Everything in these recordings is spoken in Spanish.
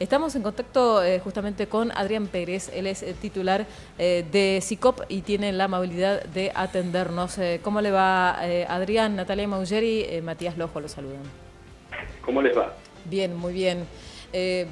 Estamos en contacto justamente con Adrián Pérez, él es titular de SICOP y tiene la amabilidad de atendernos. ¿Cómo le va, Adrián? Natalia Maugeri, Matías Lojo lo saludan. ¿Cómo les va? Bien, muy bien.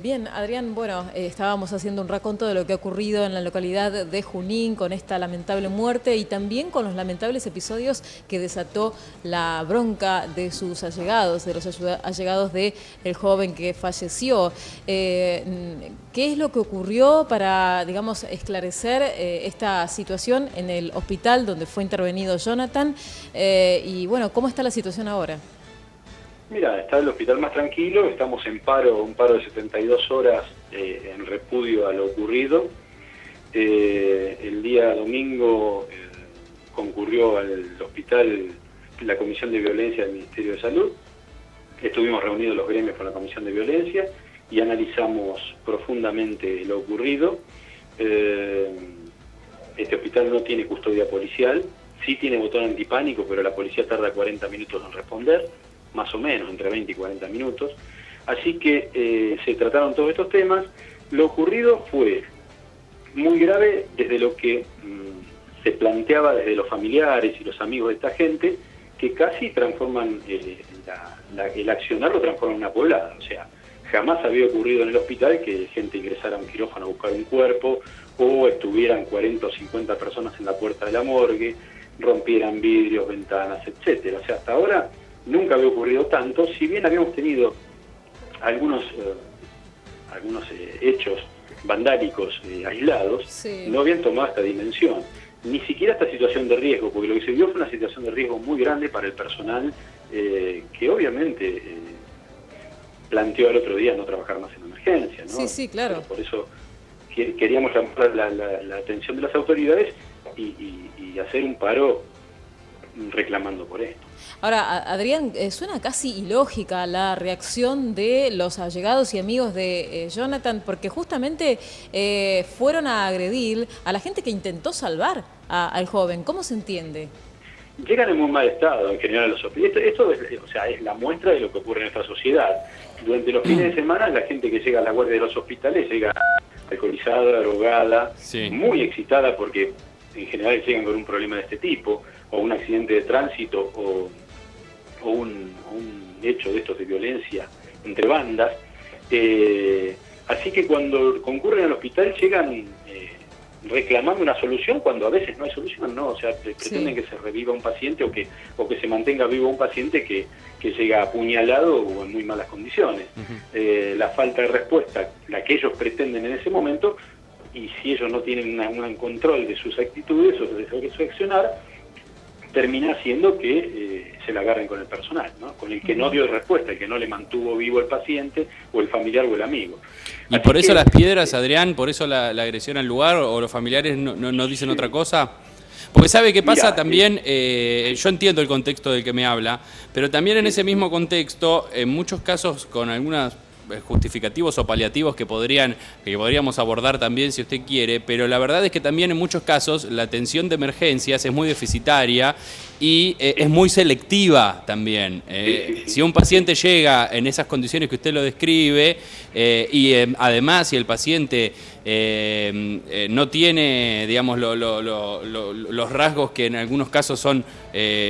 Bien, Adrián, bueno, estábamos haciendo un raconto de lo que ha ocurrido en la localidad de Junín con esta lamentable muerte y también con los lamentables episodios que desató la bronca de sus allegados, de los allegados del joven que falleció. ¿Qué es lo que ocurrió para, digamos, esclarecer esta situación en el hospital donde fue intervenido Jonathan? Y bueno, ¿cómo está la situación ahora? Mira, está el hospital más tranquilo, estamos en paro, un paro de 72 horas en repudio a lo ocurrido. El día domingo concurrió al hospital la Comisión de Violencia del Ministerio de Salud. Estuvimos reunidos los gremios con la Comisión de Violencia y analizamos profundamente lo ocurrido. Este hospital no tiene custodia policial, sí tiene botón antipánico, pero la policía tarda 40 minutos en responder, más o menos, entre 20 y 40 minutos. Así que se trataron todos estos temas. Lo ocurrido fue muy grave desde lo que se planteaba desde los familiares y los amigos de esta gente, que casi transforman el accionar lo transforma en una poblada. O sea, jamás había ocurrido en el hospital que gente ingresara a un quirófano a buscar un cuerpo, o estuvieran 40 o 50 personas en la puerta de la morgue, rompieran vidrios, ventanas, etcétera. O sea, hasta ahora nunca había ocurrido tanto, si bien habíamos tenido algunos hechos vandálicos aislados, sí, no habían tomado esta dimensión, ni siquiera esta situación de riesgo, porque lo que se vio fue una situación de riesgo muy grande para el personal que obviamente planteó el otro día no trabajar más en emergencia, ¿no? Sí, sí, claro. Pero por eso queríamos llamar la atención de las autoridades y hacer un paro reclamando por esto. Ahora, Adrián, suena casi ilógica la reacción de los allegados y amigos de Jonathan, porque justamente fueron a agredir a la gente que intentó salvar al joven. ¿Cómo se entiende? Llegan en muy mal estado en general los hospitales. Esto es la muestra de lo que ocurre en nuestra sociedad. Durante los fines de semana la gente que llega a la guardia de los hospitales llega alcoholizada, drogada, sí, muy excitada porque en general llegan con un problema de este tipo, o un accidente de tránsito, o un hecho de estos de violencia entre bandas. Así que cuando concurren al hospital llegan reclamando una solución cuando a veces no hay solución, ¿no? O sea, pretenden que se reviva un paciente o que se mantenga vivo un paciente que llega apuñalado o en muy malas condiciones. La falta de respuesta, la que ellos pretenden en ese momento, y si ellos no tienen un control de sus actitudes o de su accionar, termina haciendo que se la agarren con el personal, ¿no? Con el que no dio respuesta, el que no le mantuvo vivo el paciente o el familiar o el amigo. ¿Y así por eso las piedras, Adrián, por eso la agresión al lugar, o los familiares no dicen otra cosa? Porque ¿sabe qué pasa? También, yo entiendo el contexto del que me habla, pero también en ese mismo contexto, en muchos casos con algunas justificativos o paliativos que podríamos abordar también si usted quiere, pero la verdad es que también en muchos casos la atención de emergencias es muy deficitaria y es muy selectiva también. Si un paciente llega en esas condiciones que usted lo describe y además si el paciente no tiene, digamos, los rasgos que en algunos casos son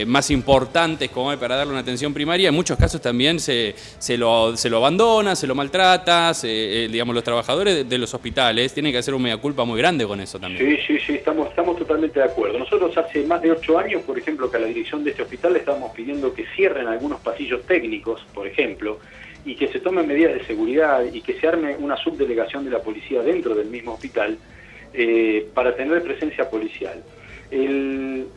más importantes como para darle una atención primaria, en muchos casos también se lo abandona, se lo maltrata, digamos, los trabajadores de los hospitales tienen que hacer un mea culpa muy grande con eso también. Sí, estamos totalmente de acuerdo. Nosotros hace más de 8 años, por ejemplo, que a la dirección de este hospital le estábamos pidiendo que cierren algunos pasillos técnicos, por ejemplo, y que se tomen medidas de seguridad y que se arme una subdelegación de la policía dentro del mismo hospital para tener presencia policial. El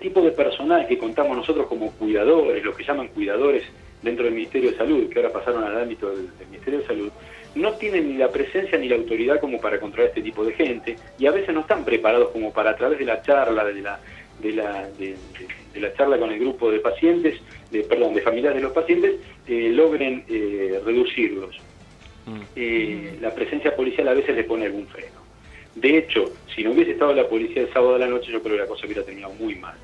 tipo de personal que contamos nosotros como cuidadores, los que llaman cuidadores dentro del Ministerio de Salud, que ahora pasaron al ámbito del Ministerio de Salud, no tienen ni la presencia ni la autoridad como para controlar este tipo de gente, y a veces no están preparados como para, a través de la charla, de la charla con el grupo de pacientes, de familiares de los pacientes, logren reducirlos. La presencia policial a veces le pone algún freno. De hecho, si no hubiese estado la policía el sábado a la noche, yo creo que la cosa hubiera terminado muy mal.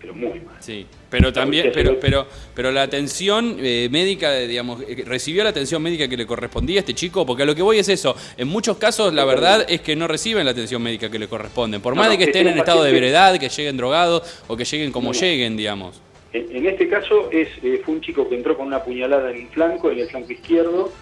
pero muy mal. Sí, pero también, pero la atención médica, digamos, ¿recibió la atención médica que le correspondía a este chico? Porque a lo que voy es eso, en muchos casos la verdad es que no reciben la atención médica que le corresponde, por más de que estén en estado de ebriedad, que lleguen drogados o que lleguen como lleguen, digamos. En este caso fue un chico que entró con una puñalada en el flanco izquierdo,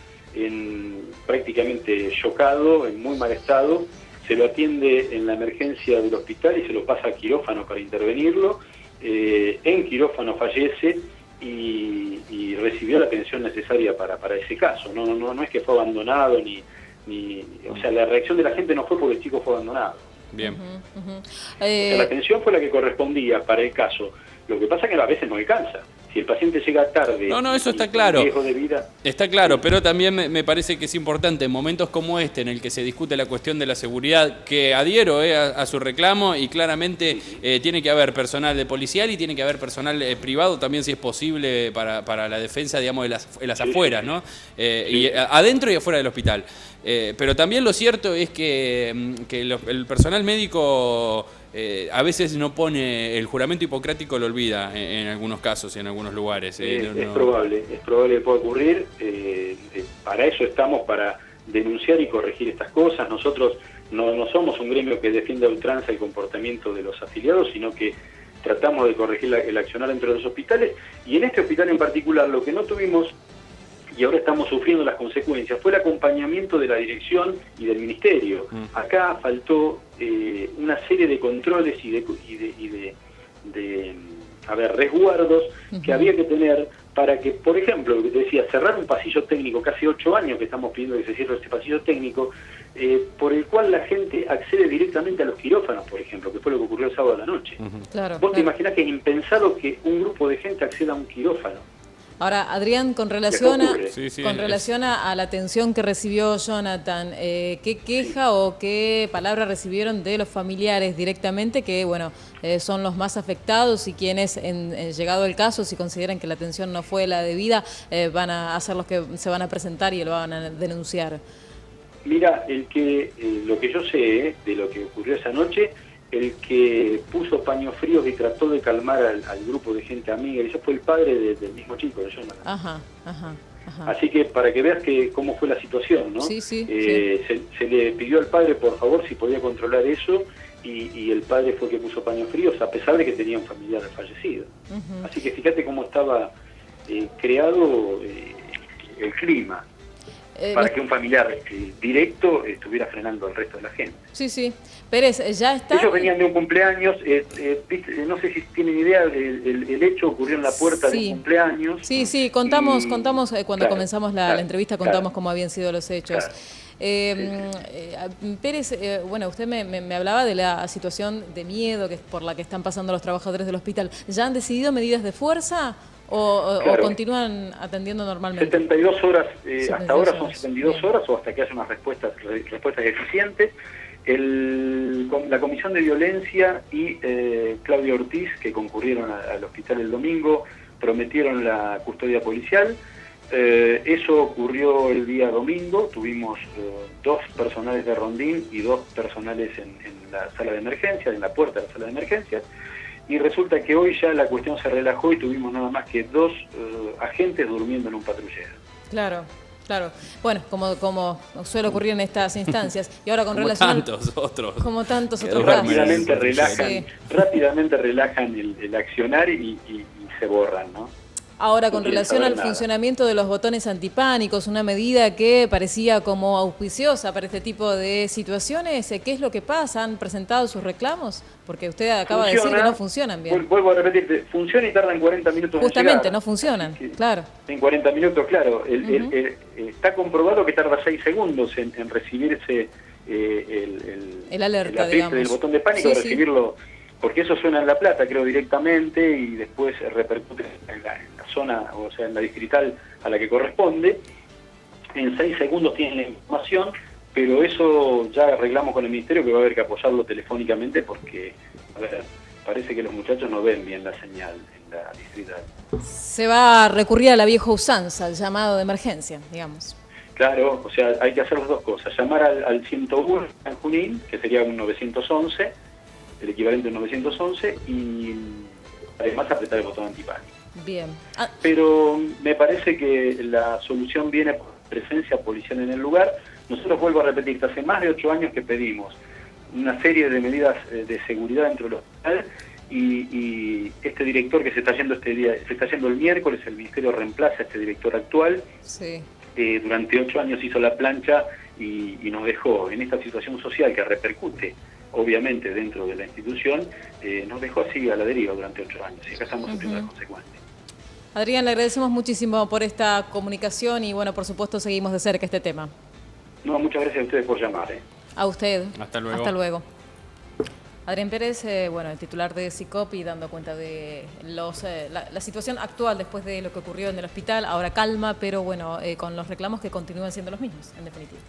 prácticamente chocado, en muy mal estado. Se lo atiende en la emergencia del hospital y se lo pasa a quirófano para intervenirlo. En quirófano fallece y recibió la atención necesaria para ese caso. No es que fue abandonado o sea, la reacción de la gente no fue porque el chico fue abandonado. Bien. O sea, la atención fue la que correspondía para el caso. Lo que pasa es que a veces no alcanza. Si el paciente llega tarde, no, eso está claro. Riesgo de vida. Está claro, pero también me parece que es importante en momentos como este, en el que se discute la cuestión de la seguridad, que adhiero a su reclamo y claramente tiene que haber personal de policial y tiene que haber personal privado también, si es posible, para la defensa, digamos, de las afueras, ¿no? Y adentro y afuera del hospital. Pero también lo cierto es que el personal médico a veces no pone el juramento hipocrático, lo olvida en algunos casos y en algunos lugares. Es probable que pueda ocurrir. Para eso estamos, para denunciar y corregir estas cosas. Nosotros no somos un gremio que defienda a ultranza el comportamiento de los afiliados, sino que tratamos de corregir el accionar entre los hospitales. Y en este hospital en particular, lo que no tuvimos, y ahora estamos sufriendo las consecuencias, fue el acompañamiento de la dirección y del ministerio. Acá faltó una serie de controles y de resguardos que había que tener para que, por ejemplo, lo que te decía, cerrar un pasillo técnico, casi 8 años que estamos pidiendo que se cierre este pasillo técnico, por el cual la gente accede directamente a los quirófanos, por ejemplo, que fue lo que ocurrió el sábado a la noche. Vos te imaginás que es impensado que un grupo de gente acceda a un quirófano. Ahora, Adrián, con relación a la atención que recibió Jonathan, ¿qué queja o qué palabra recibieron de los familiares directamente, que bueno, son los más afectados y quienes, llegado el caso, si consideran que la atención no fue la debida, van a ser los que se van a presentar y lo van a denunciar? Mira, lo que yo sé de lo que ocurrió esa noche, el que puso paños fríos y trató de calmar al grupo de gente amiga, ese fue el padre del mismo chico, de Jonathan. Ajá. Así que para que veas cómo fue la situación, ¿no? Sí. Se le pidió al padre, por favor, si podía controlar eso, y el padre fue el que puso paños fríos, a pesar de que tenía un familiar fallecido. Así que fíjate cómo estaba creado el clima. Para que un familiar directo estuviera frenando al resto de la gente. Sí. Pérez, ya está. Ellos venían de un cumpleaños, no sé si tienen idea, el hecho ocurrió en la puerta de un cumpleaños. Sí, contamos cuando comenzamos la entrevista, contamos cómo habían sido los hechos. Pérez, bueno, usted me hablaba de la situación de miedo por la que están pasando los trabajadores del hospital. ¿Ya han decidido medidas de fuerza? ¿O continúan atendiendo normalmente? 72 horas, hasta ahora son 72 horas o hasta que haya unas respuestas eficientes. La Comisión de Violencia y Claudia Ortiz, que concurrieron al hospital el domingo, prometieron la custodia policial. Eso ocurrió el día domingo. Tuvimos 2 personales de rondín y 2 personales en la sala de emergencia, en la puerta de la sala de emergencia. Y resulta que hoy ya la cuestión se relajó y tuvimos nada más que 2 agentes durmiendo en un patrullero. Claro. Bueno, como suele ocurrir en estas instancias. Y ahora con relación como tantos otros rápidamente relajan el accionar y se borran, ¿no? Ahora, con relación al funcionamiento de los botones antipánicos, una medida que parecía como auspiciosa para este tipo de situaciones, ¿qué es lo que pasa? ¿Han presentado sus reclamos? Porque usted acaba de decir que no funcionan bien. Vuelvo a repetirte, funciona y tardan 40 minutos Justamente, en llegar. No funcionan, claro. En 40 minutos, claro. Está comprobado que tarda 6 segundos en recibirse el alerta, digamos, del botón de pánico, recibirlo, porque eso suena en La Plata, creo, directamente, y después repercute en la zona, o sea, en la distrital a la que corresponde. En 6 segundos tienen la información, pero eso ya arreglamos con el Ministerio, que va a haber que apoyarlo telefónicamente porque, a ver, parece que los muchachos no ven bien la señal en la distrital. Se va a recurrir a la vieja usanza, al llamado de emergencia, digamos. Claro, o sea, hay que hacer las 2 cosas. Llamar al 101 en Junín, que sería un 911, el equivalente a un 911, además apretar el botón antipánico. Bien. Pero me parece que la solución viene por presencia policial en el lugar. Nosotros, vuelvo a repetir, hace más de 8 años que pedimos una serie de medidas de seguridad dentro del hospital, y este director que se está yendo el miércoles, el ministerio reemplaza a este director actual. Sí. Durante 8 años hizo la plancha y nos dejó en esta situación social que repercute obviamente dentro de la institución, nos dejó así a la deriva durante 8 años, y acá estamos sufriendo las consecuencias. Adrián, le agradecemos muchísimo por esta comunicación y bueno, por supuesto seguimos de cerca este tema. No, muchas gracias a ustedes por llamar. A usted. Hasta luego. Hasta luego. Adrián Pérez, bueno, el titular de SICOP, dando cuenta de la situación actual después de lo que ocurrió en el hospital. Ahora calma, pero bueno, con los reclamos que continúan siendo los mismos, en definitiva.